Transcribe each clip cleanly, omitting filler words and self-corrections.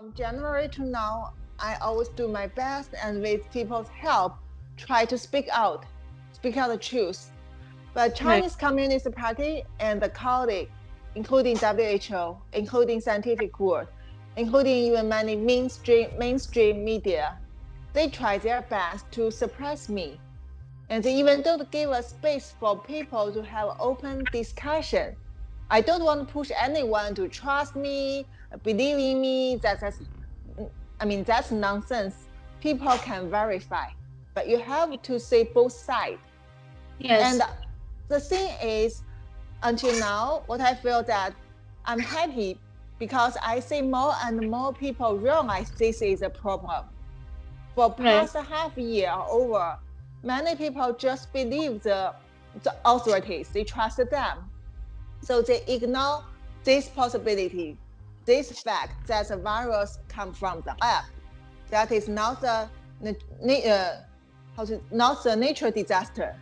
From January to now, I always do my best and with people's help, try to speak out the truth. But Right. Chinese Communist Party and the colleague, including WHO, including scientific world, including even many mainstream media, they try their best to suppress me. And they even don't give a space for people to have open discussion. I don't want to push anyone to trust me, believe in me. That's nonsense. People can verify, but you have to see both sides. Yes. And the thing is, until now, what I feel that I'm happy because I see more and more people realize this is a problem. For Right. past half year or over, many people just believe the authorities, they trust them. So they ignore this possibility, this fact that the virus come from the lab. That is not not the natural disaster.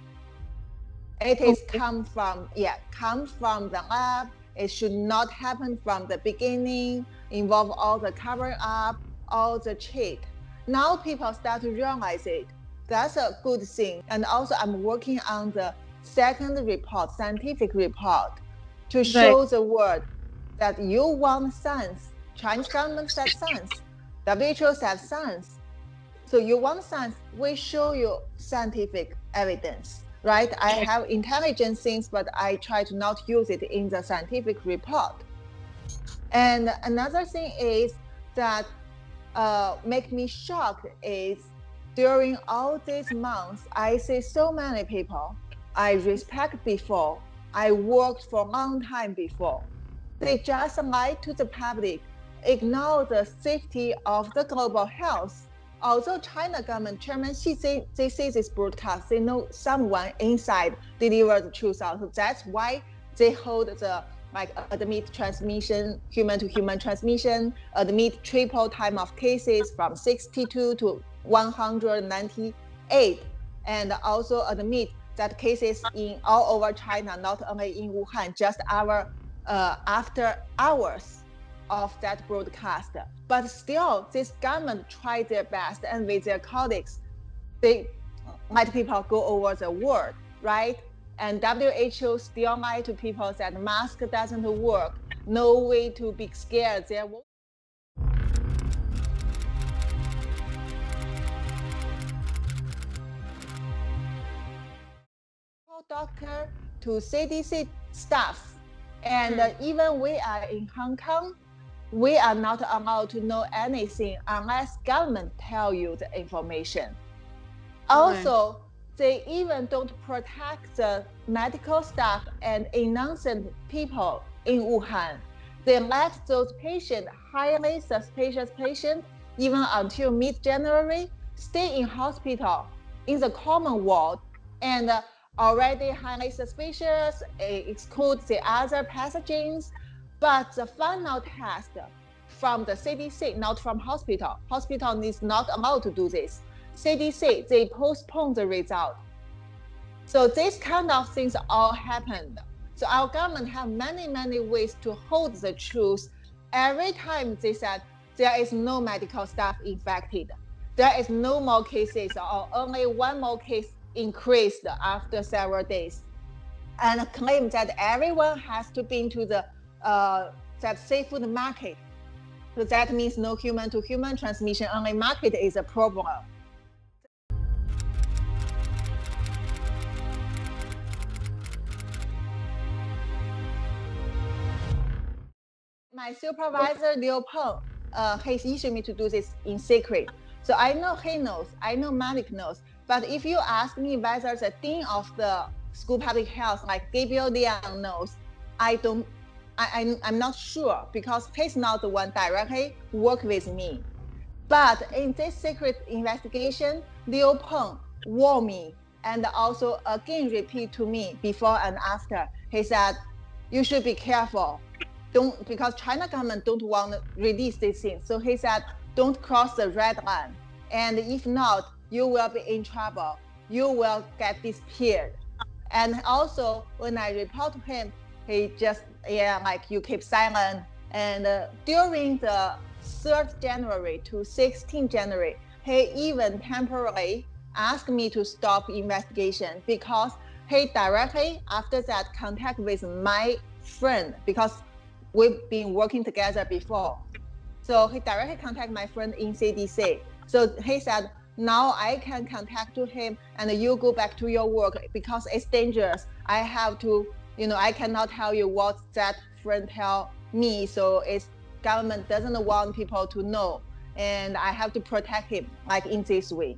It is Okay. come from the lab. It should not happen from the beginning, involve all the covering up, all the cheat. Now people start to realize it. That's a good thing. And also I'm working on the second report, scientific report, to Right. show the world that you want science. Chinese government said science. WHO said science. So you want science, we show you scientific evidence, right? I have intelligent things, but I try to not use it in the scientific report. And another thing is that make me shocked is during all these months, I see so many people I respect before, I worked for a long time before. They just lie to the public, ignore the safety of the global health. Although China government chairman Xi, they see this broadcast, they know someone inside delivered the truth out. So that's why they hold the admit transmission, human to human transmission, admit triple time of cases from 62 to 198, and also admit that cases in all over China, not only in Wuhan, just after hours of that broadcast. But still, this government tried their best, and with their colleagues, they let people go over the world, right? And WHO still lied to people that mask doesn't work. No way to be scared. There won't doctor to CDC staff. And even we are in Hong Kong, we are not allowed to know anything unless government tell you the information. Also, they even don't protect the medical staff and innocent people in Wuhan. They let those patients, highly suspicious patients, even until mid-January, stay in hospital in the common ward and already highly suspicious, exclude the other pathogens. But the final test from the CDC, not from hospital. Hospital is not allowed to do this. CDC, they postponed the result. So these kind of things all happened. So our government have many, many ways to hold the truth. Every time they said there is no medical staff infected, there is no more cases or only one more case increased after several days, and claim that everyone has to be into the that seafood market. So that means no human to human transmission, only market is a problem. My supervisor, Liu Peng, he's issued me to do this in secret. So I know he knows, I know Malik knows. But if you ask me whether the dean of the school public health, like Gabriel Liang, knows, I'm not sure because he's not the one directly work with me. But in this secret investigation, Liu Peng warned me and also again repeat to me before and after. He said, you should be careful. Don't, because China government don't want to release these things. So he said, don't cross the red line. And if not, you will be in trouble. You will get disappeared. And also when I report to him, he just, like you keep silent. And during the 3rd January to 16th January, he even temporarily asked me to stop investigation because he directly after that contact with my friend because we've been working together before. So he directly contacted my friend in CDC. So he said, now I can contact to him and you go back to your work because it's dangerous. I have to, I cannot tell you what that friend tell me. So it's government doesn't want people to know. And I have to protect him like in this way.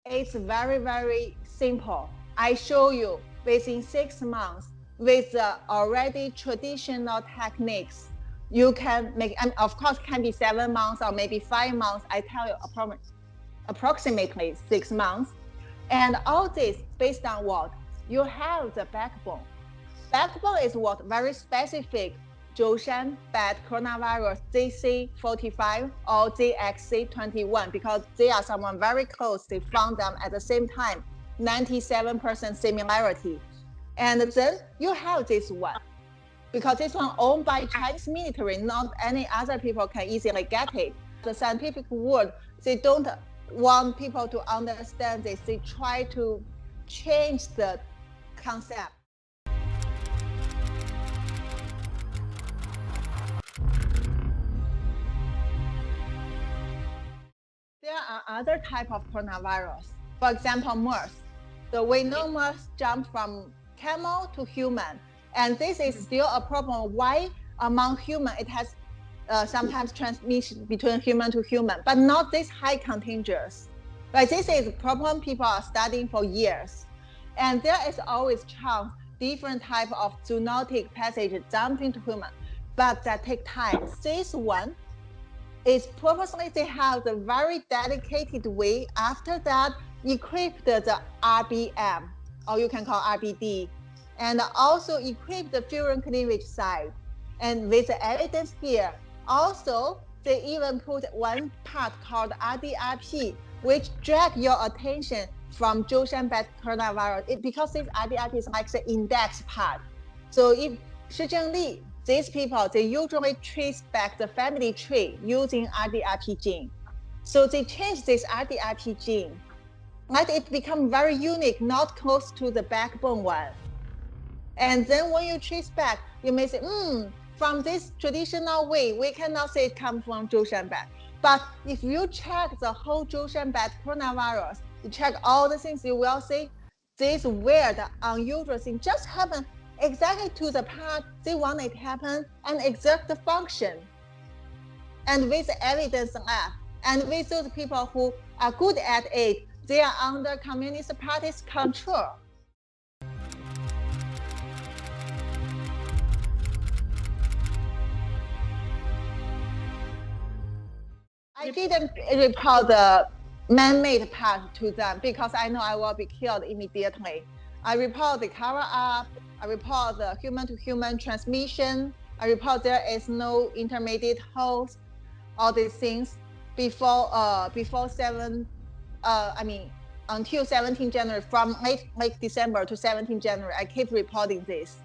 It's very, very simple. I show you within 6 months with the already traditional techniques, you can make, and of course can be 7 months or maybe 5 months. I tell you approximately 6 months. And all this based on what? You have the backbone. Backbone is what? Very specific. Zhoushan bat coronavirus ZC45 or ZXC21 because they are someone very close. They found them at the same time, 97% similarity. And then you have this one because this one owned by Chinese military, not any other people can easily get it. The scientific world, they don't want people to understand this. They try to change the concept. There are other type of coronavirus. For example, MERS. So we know MERS jumped from camel to human. And this is still a problem. Why among human it has sometimes transmission between human to human, but not this high contagious. Right? This is a problem people are studying for years. And there is always chance different type of zoonotic passage jumping to human, but that take time. This one is purposely they have the very dedicated way after that equip the RBM, or you can call RBD, and also equip the furin cleavage site. And with the evidence here, also they even put one part called RDRP, which drag your attention from Zhoushan bat coronavirus because this RDRP is like the index part. So if Shi Zhengli, these people, they usually trace back the family tree using RDRP gene. So they change this RDRP gene. Let it become very unique, not close to the backbone one. And then when you trace back, you may say, from this traditional way, we cannot say it comes from Zhoushan bat. But if you check the whole Zhoushan bat coronavirus, you check all the things, you will see this weird, unusual thing just happened exactly to the part they want it to happen and exact the function. And with evidence left, and with those people who are good at it, they are under Communist Party's control. I didn't report the man-made part to them because I know I will be killed immediately. I report the cover-up, I report the human-to-human transmission, I report there is no intermediate host, all these things before until 17 January, from late December to 17 January, I keep reporting this,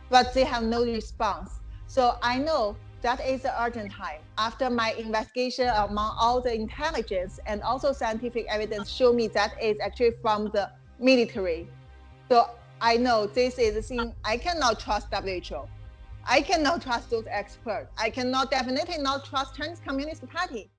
but they have no response. So I know that is the urgent time. After my investigation among all the intelligence and also scientific evidence show me that is actually from the military. So I know this is the thing. I cannot trust WHO. I cannot trust those experts. I cannot definitely not trust Chinese Communist Party.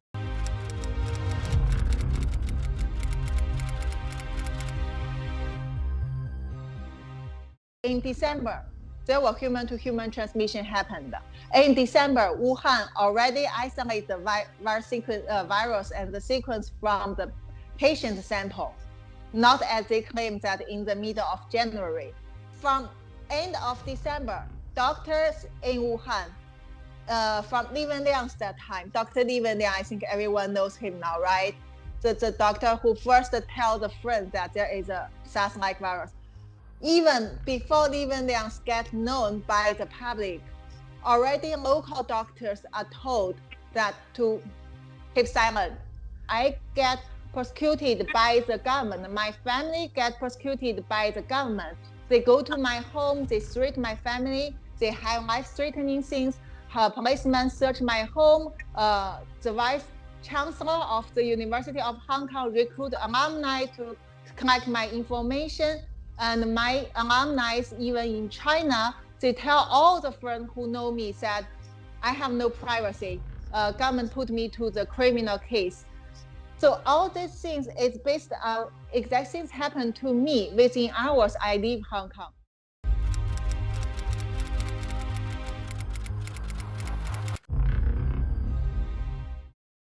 In December, there was human-to-human transmission happened. In December, Wuhan already isolated the virus and the sequence from the patient sample, not as they claim that in the middle of January. From end of December, doctors in Wuhan, from Li-Meng Yan's that time, Dr. Li-Meng Yan, I think everyone knows him now, right? The doctor who first tell the friend that there is a SARS-like virus. Even before Li-Meng Yan get known by the public, already local doctors are told that to keep silent. I get persecuted by the government. My family get persecuted by the government. They go to my home, they threat my family, they have life-threatening things. Policemen search my home. The vice chancellor of the University of Hong Kong recruit alumni to collect my information. And my alumni, even in China, they tell all the friends who know me that I have no privacy. Government put me to the criminal case. So all these things is based on exact things happen to me within hours I leave Hong Kong.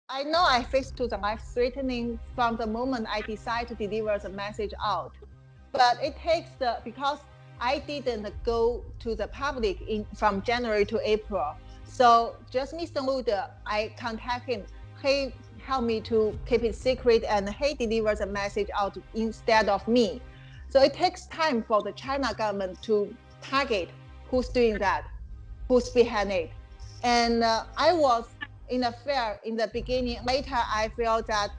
I know I faced to the life threatening from the moment I decide to deliver the message out. But it takes because I didn't go to the public from January to April. So just Mr. Lu, I contact him. He helped me to keep it secret and he delivers the message out instead of me. So it takes time for the China government to target who's doing that, who's behind it. And I was in the fear in the beginning. Later, I felt that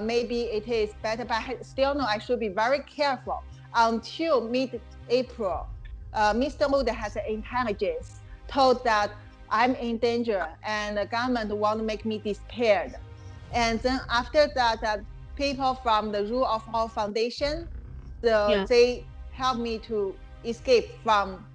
maybe it is better, but I still know I should be very careful. Until mid-April, Mr. Lu has intelligence told that I'm in danger and the government want to make me disappeared. And then after that, people from the Rule of Law Foundation, they helped me to escape from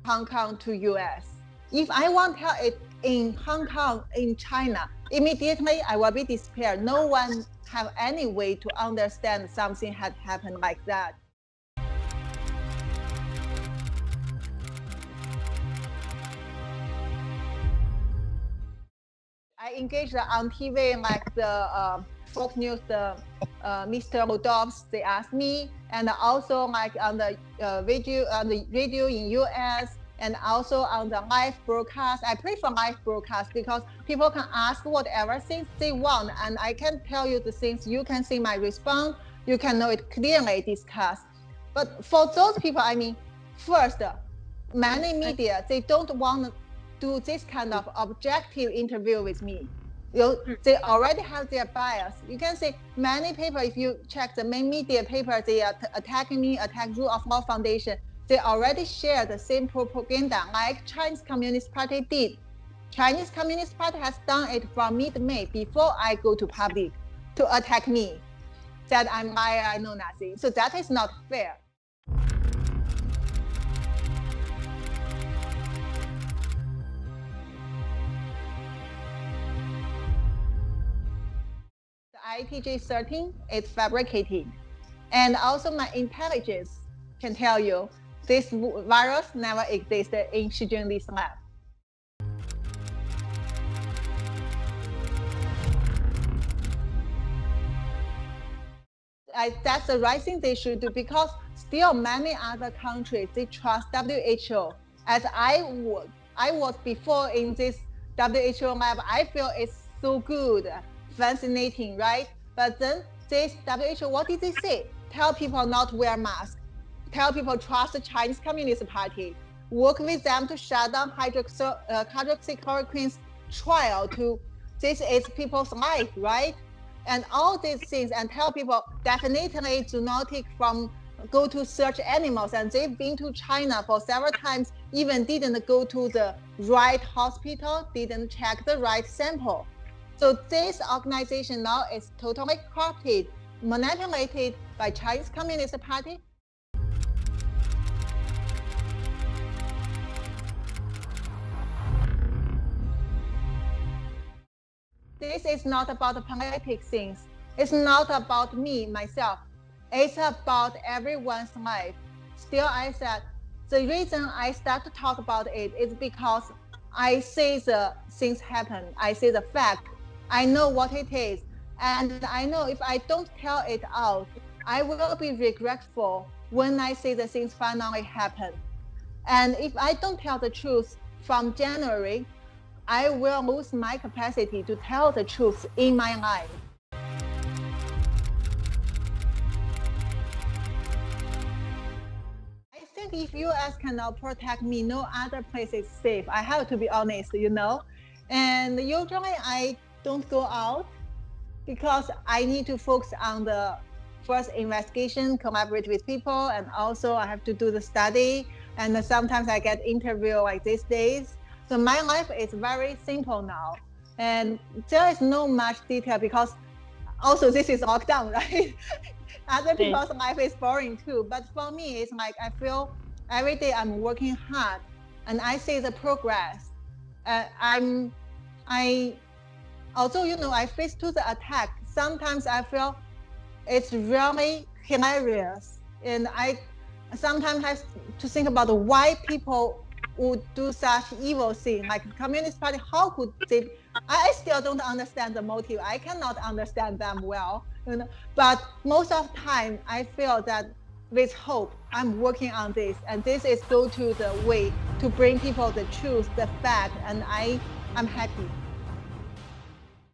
Hong Kong to US. If I want to tell it in Hong Kong, in China, immediately I will be disappeared. No one have any way to understand something had happened like that. I engaged on TV like the Fox News, Mr. Rodolphs, they asked me, and also like on the radio in US, and also on the live broadcast. I prefer live broadcast because people can ask whatever things they want, and I can tell you the things. You can see my response. You can know it clearly discussed. But for those people, I mean, first, many media, they don't want to do this kind of objective interview with me. They already have their bias. You can see many people, if you check the main media paper, they are attacking me, attack Rule of Law Foundation. They already share the same propaganda like Chinese Communist Party did. Chinese Communist Party has done it from mid-May before I go to public to attack me, that I'm liar, I know nothing. So that is not fair. ITG 13 is fabricated. And also my intelligence can tell you this virus never existed in Xi Jinping's lab. That's the right thing they should do, because still many other countries, they trust WHO. As I was before in this WHO lab, I feel it's so good, fascinating, right? But then this WHO, what did they say? Tell people not to wear masks. Tell people trust the Chinese Communist Party. Work with them to shut down hydroxychloroquine's trial. This is people's life, right? And all these things, and tell people definitely do not go to search animals. And they've been to China for several times, even didn't go to the right hospital, didn't check the right sample. So this organization now is totally corrupted, manipulated by Chinese Communist Party. This is not about the politics things. It's not about me, myself. It's about everyone's life. Still, I said, the reason I start to talk about it is because I see the things happen. I see the fact. I know what it is. And I know if I don't tell it out, I will be regretful when I see the things finally happen. And if I don't tell the truth from January, I will lose my capacity to tell the truth in my life. I think if US cannot protect me, no other place is safe. I have to be honest, And usually I don't go out. because I need to focus on the first investigation, collaborate with people, and also I have to do the study. And sometimes I get interview like these days. So my life is very simple now, and there is no much detail because also this is lockdown, right? Other people's life is boring too, but for me, it's like I feel every day I'm working hard, and I see the progress. I although I face to the attack, sometimes I feel it's really hilarious, and I sometimes have to think about why people would do such evil thing like Communist Party. How could they? I still don't understand the motive. I cannot understand them well, but most of the time I feel that with hope I'm working on this, and this is go to the way to bring people the truth, the fact, and I'm happy.